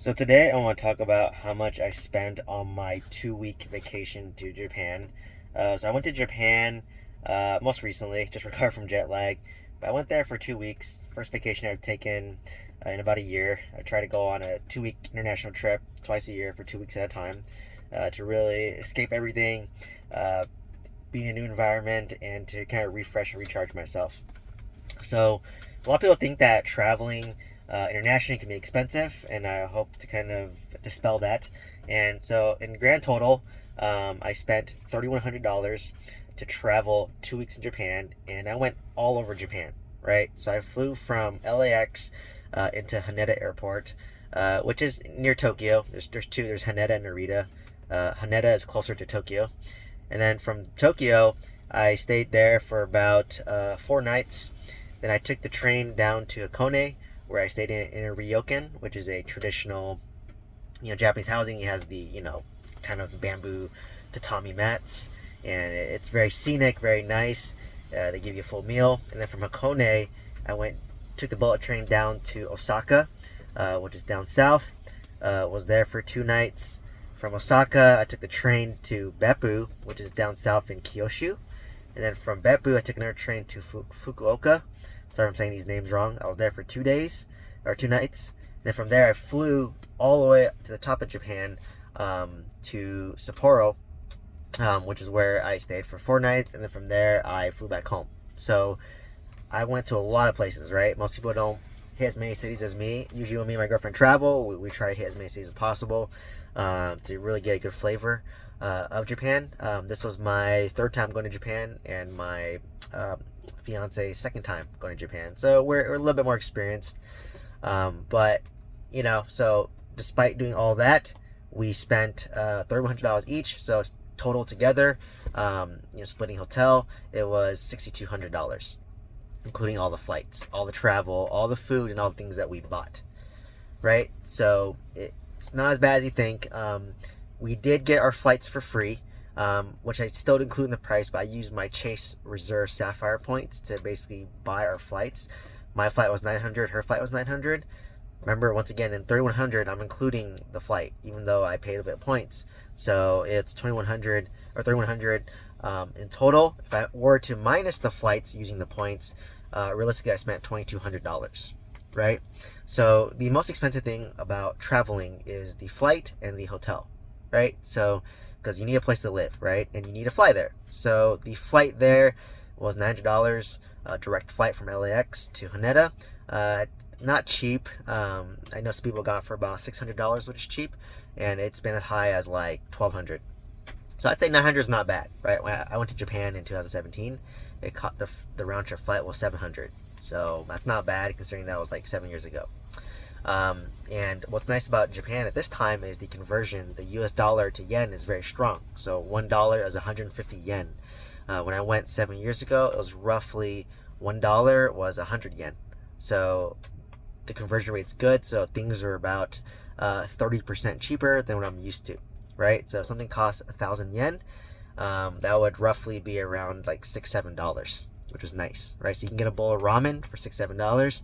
So today I want to talk about how much I spent on my 2 week vacation to Japan. So I went to Japan most recently, just recovered from jet lag. But I went there for 2 weeks. First vacation I've taken in about a year. I try to go on a 2 week international trip twice a year for 2 weeks at a time to really escape everything, uh, be in a new environment, and to kind of refresh and recharge myself. So a lot of people think that traveling internationally can be expensive, and I hope to kind of dispel that. And so, in grand total, I spent $3,100 to travel 2 weeks in Japan, and I went all over Japan. Right, so I flew from LAX into Haneda Airport, which is near Tokyo. There's two. There's Haneda and Narita. Haneda is closer to Tokyo, and then from Tokyo, I stayed there for about 4 nights. Then I took the train down to Hakone, where I stayed in a ryokan, which is a traditional, Japanese housing. It has the, kind of the bamboo tatami mats, and it's very scenic, very nice. They give you a full meal, and then from Hakone, took the bullet train down to Osaka, which is down south. Was there for 2 nights. From Osaka, I took the train to Beppu, which is down south in Kyushu. And then from Beppu, I took another train to Fukuoka. Sorry, I'm saying these names wrong. I was there for 2 days, or 2 nights. And then from there, I flew all the way to the top of Japan, to Sapporo, which is where I stayed for 4 nights. And then from there, I flew back home. So I went to a lot of places, right? Most people don't hit as many cities as me. Usually when me and my girlfriend travel, we try to hit as many cities as possible to really get a good flavor of Japan. This was my third time going to Japan, and my fiance's second time going to Japan. So we're a little bit more experienced. But, so despite doing all that, we spent $3,100 each. So total together, splitting hotel, it was $6,200, including all the flights, all the travel, all the food, and all the things that we bought. Right? So it's not as bad as you think. We did get our flights for free, which I still didn't include in the price, but I used my Chase Reserve Sapphire points to basically buy our flights. My flight was $900, her flight was $900. Remember, once again, in $3,100, I'm including the flight, even though I paid a bit of points. So it's $2,100 or $3,100 in total. If I were to minus the flights using the points, realistically, I spent $2,200. Right? So the most expensive thing about traveling is the flight and the hotel. Right? So, because you need a place to live, right? And you need to fly there. So the flight there was $900, direct flight from LAX to Haneda. Not cheap. I know some people got it for about $600, which is cheap, and it's been as high as like $1,200. So I'd say $900 is not bad, right? When I went to Japan in 2017, it caught the round trip flight was $700. So that's not bad considering that was like 7 years ago. And what's nice about Japan at this time is the conversion. The US dollar to yen is very strong. So $1 is 150 yen. When I went 7 years ago, it was roughly $1 was 100 yen. So the conversion rate's good. So things are about 30% cheaper than what I'm used to, right? So if something costs 1,000 yen, that would roughly be around like $6-7, which was nice, right? So you can get a bowl of ramen for $6-7.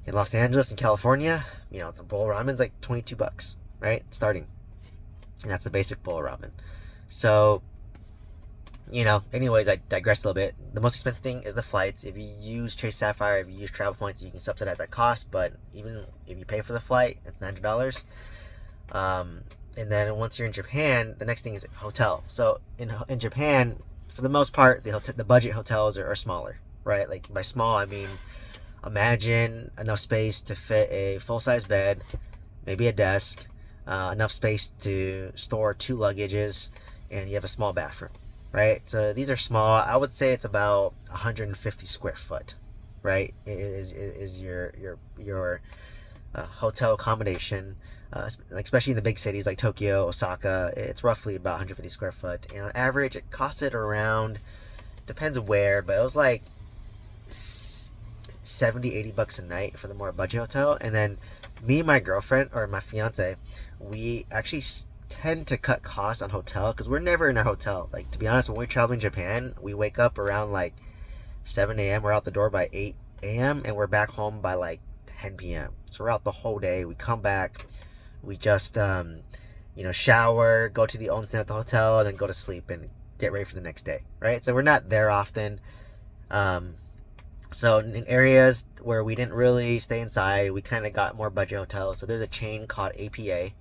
In Los Angeles, in California, the bowl of ramen's like $22, right? Starting. And that's the basic bowl of ramen. So, anyways, I digress a little bit. The most expensive thing is the flights. If you use Chase Sapphire, if you use travel points, you can subsidize that cost. But even if you pay for the flight, it's $900. And then once you're in Japan, the next thing is hotel. So in Japan, for the most part, the budget hotels are smaller, right? Like by small, I mean, imagine enough space to fit a full-size bed, maybe a desk, enough space to store 2 luggages, and you have a small bathroom, right? So these are small. I would say it's about 150 square foot, right? Is your hotel accommodation, especially in the big cities like Tokyo, Osaka. It's roughly about 150 square foot, and on average, it costed around, depends where, but it was like $70-80 a night for the more budget hotel. And then me and my girlfriend, or my fiance, we actually tend to cut costs on hotel because we're never in our hotel. Like, to be honest, when we're traveling Japan, we wake up around like 7 a.m. We're out the door by 8 a.m. and we're back home by like 10 p.m. So we're out the whole day. We come back, we just shower, go to the onsen at the hotel, and then go to sleep and get ready for the next day, right? So we're not there often. So in areas where we didn't really stay inside, we kind of got more budget hotels. So there's a chain called APA.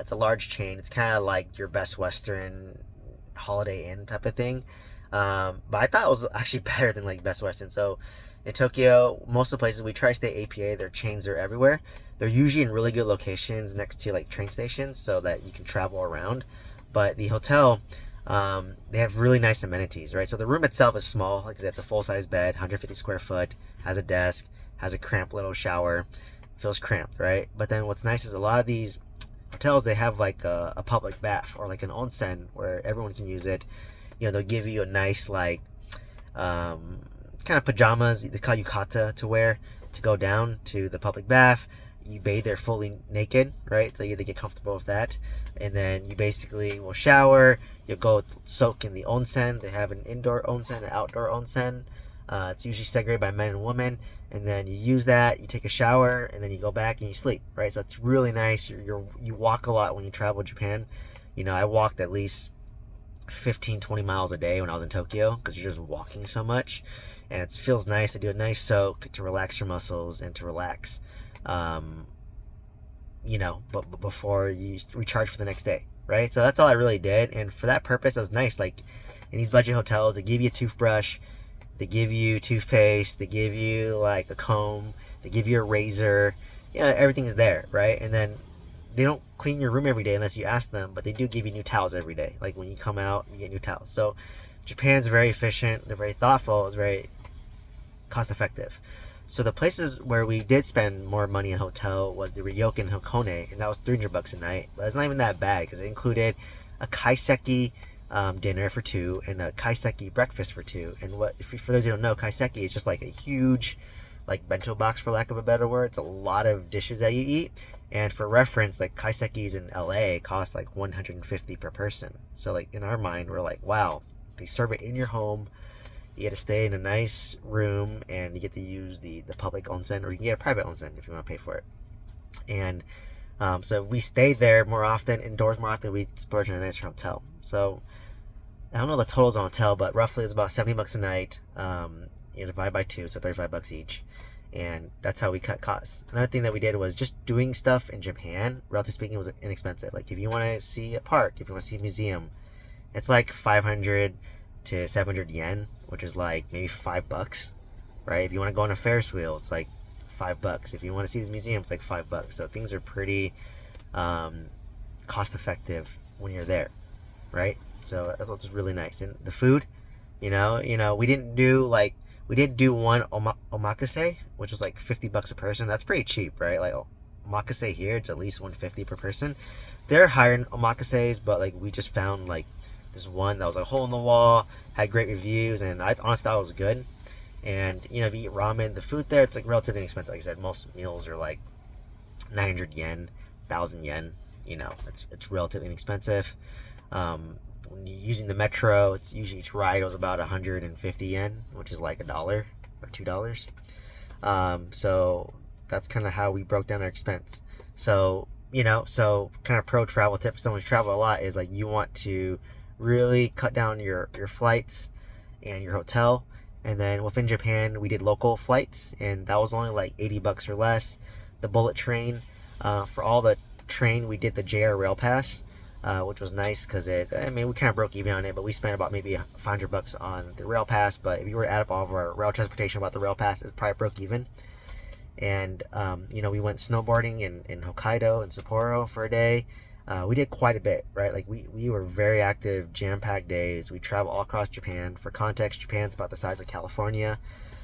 It's a large chain. It's kind of like your Best Western, Holiday Inn type of thing. But I thought it was actually better than like Best Western. So in Tokyo, most of the places we try to stay APA, their chains are everywhere. They're usually in really good locations next to like train stations so that you can travel around. But the hotel, they have really nice amenities, right? So the room itself is small, like I said, it's a full-size bed, 150 square foot, has a desk, has a cramped little shower, feels cramped, right? But then what's nice is a lot of these hotels, they have like a public bath or like an onsen where everyone can use it. They'll give you a nice like kind of pajamas, they call yukata, to wear to go down to the public bath. You bathe there fully naked, right? So you get comfortable with that. And then you basically will shower. You'll go soak in the onsen. They have an indoor onsen, an outdoor onsen. It's usually segregated by men and women. And then you use that, you take a shower, and then you go back and you sleep, right? So it's really nice. You walk a lot when you travel Japan. I walked at least 15, 20 miles a day when I was in Tokyo because you're just walking so much. And it feels nice to do a nice soak to relax your muscles and to relax, but before you recharge for the next day, right? So that's all I really did. And for that purpose, it was nice. Like in these budget hotels, they give you a toothbrush, they give you toothpaste, they give you like a comb, they give you a razor. Everything's there, right? And then they don't clean your room every day unless you ask them, but they do give you new towels every day. Like when you come out, you get new towels. So Japan's very efficient, they're very thoughtful, it's very cost effective. So the places where we did spend more money in hotel was the Ryokan Hakone, and that was $300 a night. But it's not even that bad because it included a kaiseki dinner for two and a kaiseki breakfast for two. And for those who don't know, kaiseki is just like a huge, like bento box for lack of a better word. It's a lot of dishes that you eat. And for reference, like kaisekis in LA cost like $150 per person. So like in our mind, we're like, wow, they serve it in your home. You get to stay in a nice room and you get to use the public onsen, or you can get a private onsen if you want to pay for it. And so we stayed there more often, indoors more often. We splurged in a nicer hotel. So I don't know the totals on hotel, but roughly it's about $70 a night. Divide by two, so $35 each. And that's how we cut costs. Another thing that we did was just doing stuff in Japan, relatively speaking, was inexpensive. Like if you want to see a park, if you want to see a museum, it's like 500 to 700 yen, which is like maybe $5, right? If you want to go on a Ferris wheel, it's like $5. If you want to see this museum, it's like $5. So things are pretty cost effective when you're there, right? So that's what's really nice. And the food, we did do one omakase, which was like $50 a person. That's pretty cheap, right? Like omakase here, it's at least $150 per person. They're higher in omakases, but like we just found like this one that was like a hole in the wall, had great reviews, and I honestly thought it was good. And if you eat ramen, the food there, it's like relatively inexpensive. Like I said, most meals are like 900 yen, 1,000 yen. It's relatively inexpensive. When you're using the metro, it's usually each ride was about 150 yen, which is like $1 or $2. So that's kind of how we broke down our expense. So kind of pro travel tip for someone who's traveled a lot is like you want to really cut down your flights and your hotel. And then within Japan, we did local flights, and that was only like $80 or less. The bullet train, for all the train, we did the JR Rail Pass, which was nice because we kind of broke even on it, but we spent about maybe $500 on the rail pass. But if you were to add up all of our rail transportation about the rail pass, it probably broke even. And we went snowboarding in Hokkaido and Sapporo for a day. We did quite a bit, right? Like we were very active, jam-packed days. We traveled all across Japan. For context, Japan's about the size of California,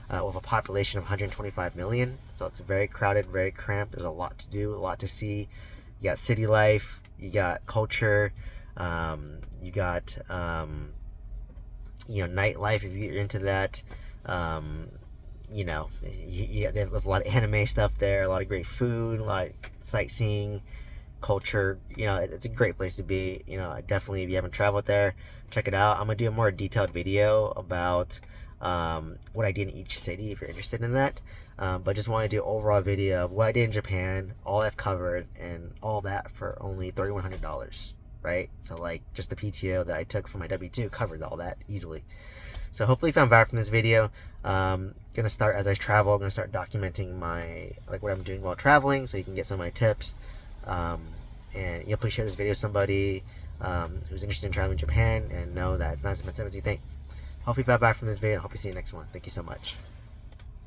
with a population of 125 million. So it's very crowded, very cramped. There's a lot to do, a lot to see. You got city life, you got culture, you got nightlife if you're into that. There's a lot of anime stuff there, a lot of great food, a lot of sightseeing, culture. It's a great place to be. Definitely, if you haven't traveled there, check it out. I'm gonna do a more detailed video about what I did in each city if you're interested in that. But just want to do an overall video of what I did in Japan, all I've covered, and all that for only $3,100, right? So like just the PTO that I took for my W-2 covered all that easily. So hopefully you found value from this video. Gonna start as I travel. I'm gonna start documenting what I'm doing while traveling, so you can get some of my tips. And you'll please share this video with somebody who's interested in traveling to Japan and know that it's not as expensive as you think. Hopefully you found value from this video, and I hope you see you next one. Thank you so much.